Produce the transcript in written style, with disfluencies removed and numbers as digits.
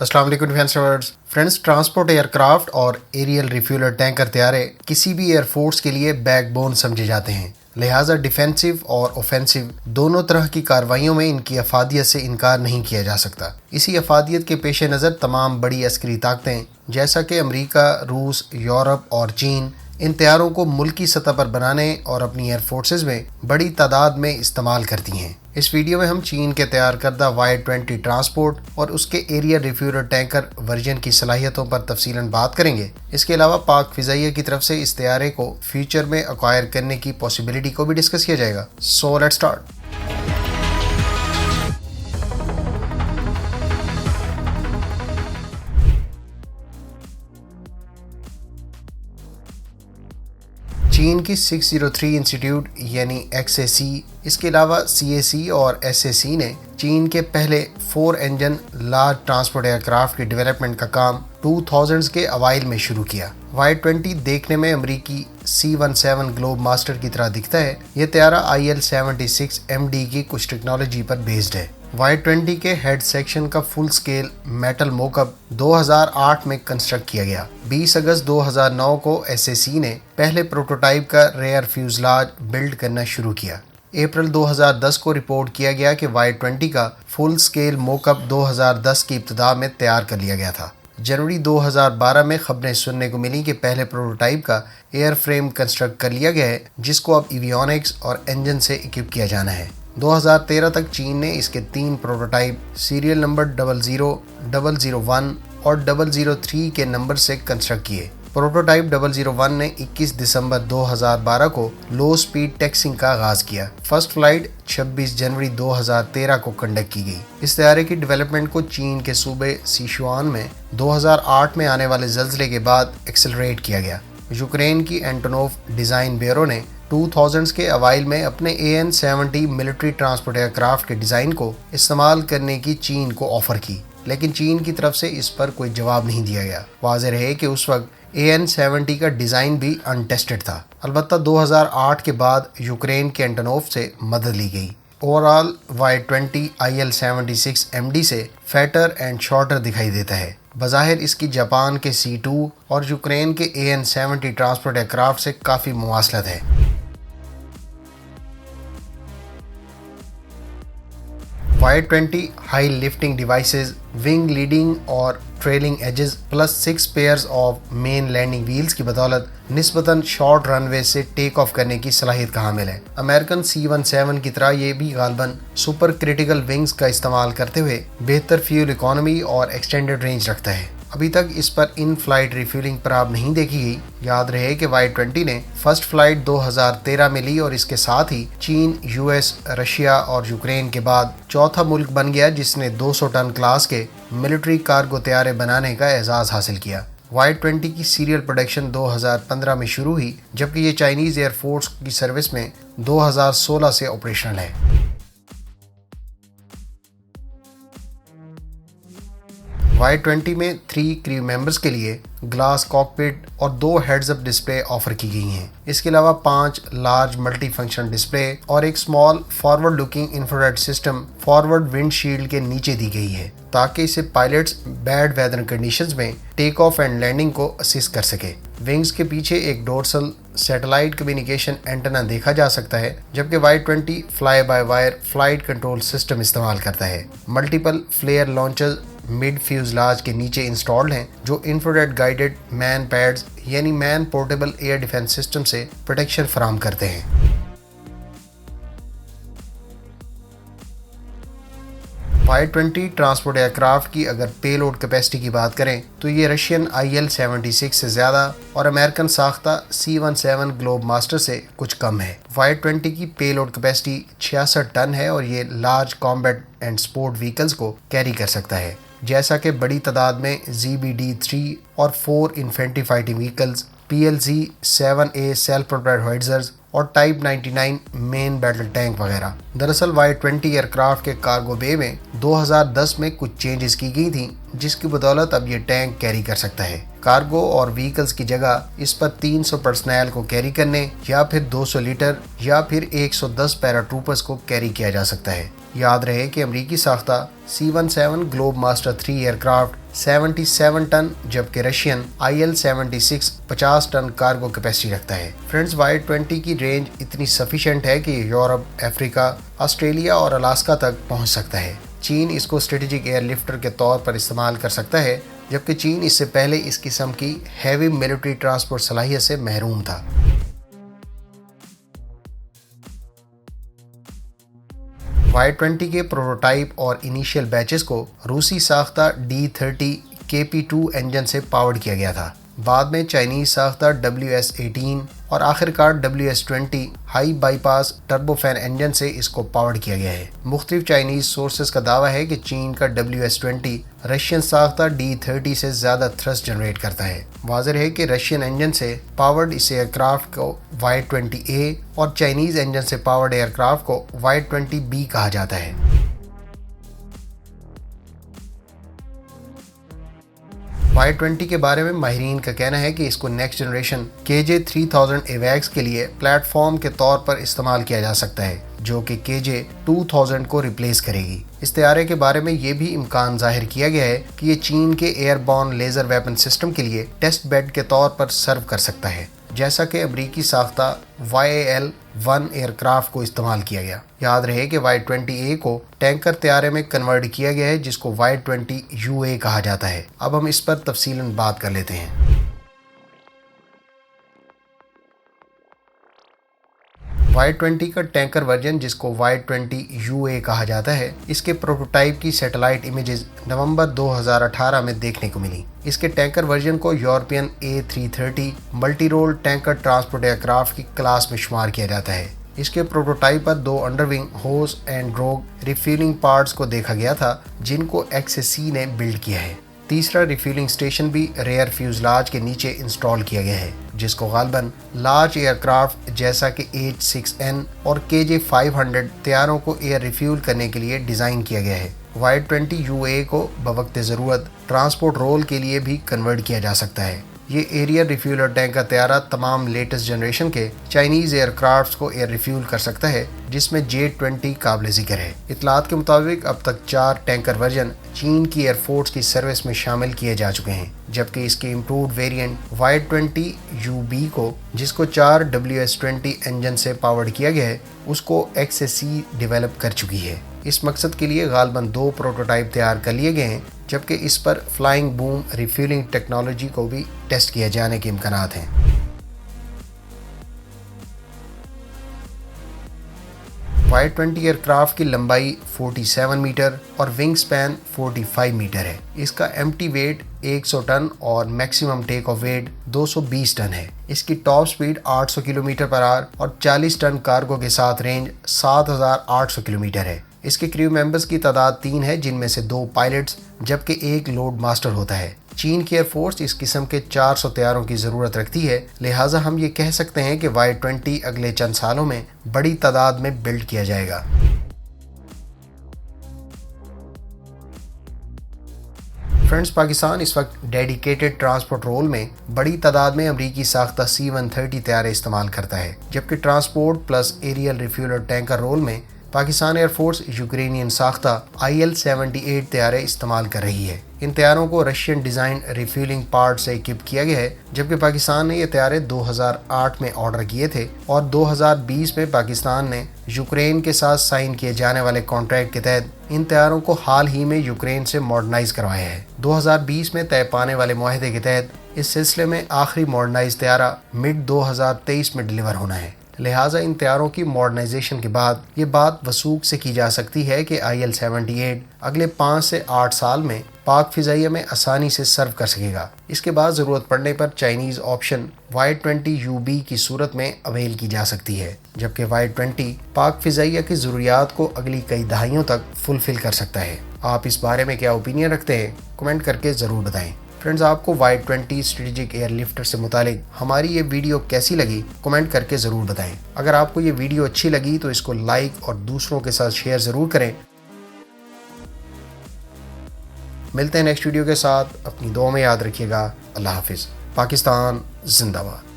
अस्सलाम वालेकुम friends, transport aircraft और एरियल रिफ्यूलर टैंकर तैयारे किसी भी एयरफोर्स के लिए बैकबोन समझे जाते हैं। लिहाजा डिफेंसिव और ऑफेंसिव दोनों तरह की कार्रवाइयों में इनकी अफादियत से इनकार नहीं किया जा सकता। इसी अफादियत के पेश नज़र तमाम बड़ी अस्करी ताकतें जैसा कि अमेरिका, रूस, यूरोप और चीन इन तैयारों को मुल्की सतह पर बनाने और अपनी एयर फोर्सेस में बड़ी तादाद में इस्तेमाल करती हैं। इस वीडियो में हम चीन के तैयार करदा Y-20 ट्रांसपोर्ट और उसके एरिया रिफ्यूलर टैंकर वर्जन की सलाहियतों पर तफसीलन बात करेंगे। इसके अलावा पाक फ़िज़ाइया की तरफ से इस तैयारे को फ्यूचर में एक्वायर करने की पॉसिबिलिटी को भी डिस्कस किया जाएगा। So let's start. चीन की 603 इंस्टीट्यूट यानी XAC, इसके अलावा CAC और SAC ने चीन के पहले 4 इंजन लार्ज ट्रांसपोर्ट एयरक्राफ्ट की डेवलपमेंट का काम 2000s के अवाइल में शुरू किया। Y-20 देखने में अमरीकी C-17 ग्लोब मास्टर की तरह दिखता है। यह तैयारा IL-76 MD की कुछ टेक्नोलॉजी पर बेस्ड है। Y-20 के हेड सेक्शन का फुल स्केल मेटल मोकअप 2008 में कंस्ट्रक्ट किया गया। 20 अगस्त 2009 को SAC ने पहले प्रोटोटाइप का रेयर फ्यूजलाज बिल्ड करना शुरू किया। अप्रैल 2010 को रिपोर्ट किया गया कि Y-20 का फुल स्केल मोकअप 2010 की इब्तिदा में तैयार कर लिया गया था। जनवरी 2012 में खबरें सुनने को मिली कि पहले प्रोटोटाइप का एयर फ्रेम कंस्ट्रक्ट कर लिया गया है, जिसको अब एवियोनिक्स और इंजन से इक्विप किया जाना है। 2013 तक चीन ने इसके 3 प्रोटोटाइप सीरियल नंबर 00, 001 और 003 के नंबर से कंस्ट्रक्ट किए। प्रोटोटाइप 001 ने 21 दिसंबर 2012 को लो स्पीड टेक्सिंग का आगाज किया। फर्स्ट फ्लाइट 26 जनवरी 2013 को कंडक्ट की गई। इस तैयारे की डेवलपमेंट को चीन के सूबे सिचुआन में 2008 में आने वाले ज़ल्ज़ले के बाद एक्सेलरेट किया गया। यूक्रेन की एंटोनोव डिज़ाइन ब्यूरो ने 2000s के अवाइल में अपने AN-70 मिलिट्री ट्रांसपोर्ट एयरक्राफ्ट के डिज़ाइन को इस्तेमाल करने की चीन को ऑफ़र की, लेकिन चीन की तरफ से इस पर कोई जवाब नहीं दिया गया। वाज़ेह रहे कि उस वक्त AN-70 का डिज़ाइन भी अनटेस्टेड था। अलबत्ता 2008 के बाद यूक्रेन के एंटोनोव से मदद ली गई। ओवरऑल Y-20 IL-76 MD से फैटर एंड शॉर्टर दिखाई देता है। बज़ाहिर इसकी जापान के C-2 और यूक्रेन के AN-70 ट्रांसपोर्ट एयरक्राफ्ट से काफ़ी मुमासलत है। Y-20 high lifting devices, wing leading और trailing edges plus 6 pairs of main landing wheels की बदौलत निस्बतन शॉर्ट रनवे से टेक ऑफ करने की सलाहियत का हामिल है। अमेरिकन C-17 की तरह ये भी गालबन सुपर क्रिटिकल विंग्स का इस्तेमाल करते हुए बेहतर फ्यूल इकोनॉमी और एक्सटेंडेड रेंज रखता है। अभी तक इस पर इन फ्लाइट रिफ्यूलिंग प्राप्त नहीं देखी गई। याद रहे कि Y-20 ने फर्स्ट फ्लाइट 2013 में ली और इसके साथ ही चीन, US, रशिया और यूक्रेन के बाद चौथा मुल्क बन गया जिसने 200 टन क्लास के मिलिट्री कार्गो तैयारे बनाने का एजाज़ हासिल किया। Y-20 की सीरियल प्रोडक्शन 2015 में शुरू हुई, जबकि ये चाइनीज़ एयरफोर्स की सर्विस में 2016 से ऑपरेशनल है। Y-20 में 3 क्रू मेंबर्स के लिए ग्लास कॉकपिट और 2 हेड्स अप डिस्प्ले ऑफर की गई हैं। इसके अलावा 5 लार्ज मल्टी फंक्शन डिस्प्ले और एक small forward looking infrared system forward windshield के नीचे दी गई है, ताकि इसे पायलट्स बैड वेदर कंडीशंस में टेक ऑफ एंड लैंडिंग को असिस्ट कर सके। विंग्स के पीछे एक डोर्सल सैटेलाइट कम्युनिकेशन एंटेना देखा जा सकता है, जबकि Y-20 fly by wire flight control system इस्तेमाल करता है। Multiple flare launchers mid fuselage के नीचे इंस्टॉल्ड हैं, जो इंफ्रारेड गाइडेड मैन पैड्स यानी man portable air defence system से प्रोटेक्शन फराहम करते हैं। Y-20 ट्रांसपोर्ट एयरक्राफ्ट की अगर पेलोड कैपेसिटी की बात करें तो ये रशियन IL-76 से ज़्यादा और अमेरिकन साख्ता C-17 ग्लोब मास्टर से कुछ कम है। Y-20 की पेलोड कैपेसिटी 66 टन है और ये large combat and sport vehicles को कैरी कर सकता है, जैसा कि बड़ी तादाद में ZBD-3 और 4 infantry fighting vehicles, PLZ-7A self propelled howitzers और टाइप 99 मेन बैटल टैंक वगैरह। दरअसल Y-20 एयरक्राफ्ट के कार्गो बे में 2010 में कुछ चेंजेस की गई थी, जिसकी बदौलत अब ये टैंक कैरी कर सकता है। कार्गो और व्हीकल्स की जगह इस पर 300 पर्सनल को कैरी करने या फिर 200 लीटर या फिर 110 पैराट्रूपर्स को कैरी किया जा सकता है। याद रहे कि अमरीकी साख्ता C-17 ग्लोब मास्टर 3 एयरक्राफ्ट 77 टन, जबकि Russian IL-76 50 ton cargo capacity रखता है। फ्रेंड्स, Y-20 की रेंज इतनी सफिशिएंट है कि यूरोप, अफ्रीका, ऑस्ट्रेलिया और अलास्का तक पहुंच सकता है। चीन इसको स्ट्रेटेजिक एयरलिफ्टर के तौर पर इस्तेमाल कर सकता है, जबकि चीन इससे पहले इस किस्म की हैवी मिलिट्री ट्रांसपोर्ट सलाहियत से महरूम था। Y-20 के प्रोटोटाइप और इनिशियल बैचेस को रूसी साख्ता D30 KP2 इंजन से पावर्ड किया गया था। बाद में चाइनीज साख्ता WS-18 और आखिरकार WS-20 high bypass turbofan engine से इसको पावर्ड किया गया है। मुख्तलिफ चाइनीज सोर्सेज का दावा है कि चीन का WS-20 रशियन साख्ता D30 से ज़्यादा थ्रस्ट जनरेट करता है। वाज़ेह है कि रशियन इंजन से पावर्ड इस एयरक्राफ्ट को Y-20A और चाइनीज इंजन से पावर्ड एयरक्राफ्ट को Y-20B कहा जाता है। Y-20 के बारे में माहिरीन का कहना है कि इसको नेक्स्ट जनरेशन KJ-3000 AWACS के लिए प्लेटफॉर्म के तौर पर इस्तेमाल किया जा सकता है, जो कि KJ-2000 को रिप्लेस करेगी। इस तैयारे के बारे में ये भी इम्कान जाहिर किया गया है कि ये चीन के एयरबॉर्न लेज़र वेपन सिस्टम के लिए टेस्ट बेड के तौर पर सर्व कर सकता है, जैसा कि अमरीकी साख्ता YAL-1 एयरक्राफ्ट को इस्तेमाल किया गया। याद रहे कि Y-20A को टैंकर तैयारे में कन्वर्ट किया गया है, जिसको Y-20UA कहा जाता है। अब हम इस पर तफसीलन बात कर लेते हैं। Y-20 का टैंकर वर्जन, जिसको Y-20UA कहा जाता है, इसके प्रोटोटाइप की सैटेलाइट इमेजेस नवंबर 2018 में देखने को मिली। इसके टैंकर वर्जन को European A330 multi role tanker transport aircraft की क्लास में शुमार किया जाता है। इसके प्रोटोटाइप पर 2 अंडरविंग होस एंड ड्रोग रिफ्यूलिंग पार्ट्स को देखा गया था, जिनको XAC ने बिल्ड किया है। तीसरा रिफ्यूलिंग स्टेशन भी रेयर फ्यूजलाज के नीचे इंस्टॉल किया गया है, जिसको गालबन लार्ज एयरक्राफ्ट जैसा कि H-6N और KJ-500 तैयारों को एयर रिफ्यूल करने के लिए डिज़ाइन किया गया है। Y-20UA को बवक्त ज़रूरत ट्रांसपोर्ट रोल के लिए भी कन्वर्ट किया जा सकता है। ये एरियर रिफ्यूलर टैंकर तैयारा तमाम लेटेस्ट जनरेशन के चाइनीज़ एयरक्राफ्ट्स को एयर रिफ्यूल कर सकता है, जिसमें J-20 काबिल ज़िक्र है। इतलात के मुताबिक अब तक 4 टैंकर वर्जन चीन की एयरफोर्स की सर्विस में शामिल किए जा चुके हैं, जबकि इसके इम्प्रूव्ड वेरिएंट Y-20UB को, जिसको 4 WS-20 इंजन से पावर्ड किया गया है, उसको XAC डेवलप कर चुकी है। इस मकसद के लिए गालबन 2 प्रोटोटाइप तैयार कर लिए गए हैं, जबकि इस पर फ्लाइंग बूम रिफ्यूलिंग टेक्नोलॉजी को भी टेस्ट किए जाने के इम्कानात हैं। Y-20 एयरक्राफ्ट की लंबाई 47 मीटर और विंग स्पैन 45 मीटर है। इसका एम्प्टी वेट 100 टन और maximum take off weight 220 ton है। इसकी top speed 800 kilometre per hour और 40 टन कार्गो के साथ रेंज 7800 किलोमीटर है। इसके क्रू मेंबर्स की तादाद 3 है, जिनमें से 2 पायलट्स जबकि 1 लोड मास्टर होता है। चीन की एयरफोर्स इस किस्म के 400 तैयारों की ज़रूरत रखती है, लिहाजा हम ये कह सकते हैं कि Y-20 अगले चंद सालों में बड़ी तादाद में बिल्ड किया जाएगा। फ्रेंड्स, पाकिस्तान इस वक्त डेडिकेटेड ट्रांसपोर्ट रोल में बड़ी तादाद में अमरीकी साख्ता C-130 तैयारे इस्तेमाल करता है, जबकि transport plus aerial refueller tanker role में पाकिस्तान एयरफोर्स यूक्रेनियन साख्ता IL-78 तैयारे इस्तेमाल कर रही है। इन तैयारों को रशियन डिज़ाइन रिफ्यूलिंग पार्ट से इक्विप किया गया है, जबकि पाकिस्तान ने ये तैयारे 2008 में ऑर्डर किए थे और 2020 में पाकिस्तान ने यूक्रेन के साथ साइन किए जाने वाले कॉन्ट्रैक्ट के तहत इन तैयारों को हाल ही में यूक्रेन से मॉडर्नाइज करवाया है। 2020 में तय पाने वाले मुआहदे के तहत इस सिलसिले में आखिरी मॉडर्नाइज तैयारा मिड 2023 में डिलीवर होना है। लिहाजा इन तैयारों की मॉडर्नाइजेशन के बाद ये बात वसूख से की जा सकती है कि IL-78 अगले 5 से 8 साल में पाक फिजाइया में आसानी से सर्व कर सकेगा। इसके बाद ज़रूरत पड़ने पर चाइनीज़ ऑप्शन Y-20UB की सूरत में अवेल की जा सकती है, जबकि Y-20 पाक फिजाइया की ज़रूरियात को अगली कई दहाइयों तक फुलफिल कर सकता है। आप इस बारे में क्या ओपिनियन रखते हैं? कमेंट करके ज़रूर बताएं। फ्रेंड्स, आपको Y-20 स्ट्रेटेजिक एयरलिफ्टर से मुतालिक हमारी ये वीडियो कैसी लगी कमेंट करके ज़रूर बताएं। अगर आपको ये वीडियो अच्छी लगी तो इसको लाइक और दूसरों के साथ शेयर ज़रूर करें। मिलते हैं नेक्स्ट वीडियो के साथ। अपनी दुआ में याद रखिएगा। अल्लाह हाफिज़। पाकिस्तान जिंदाबाद।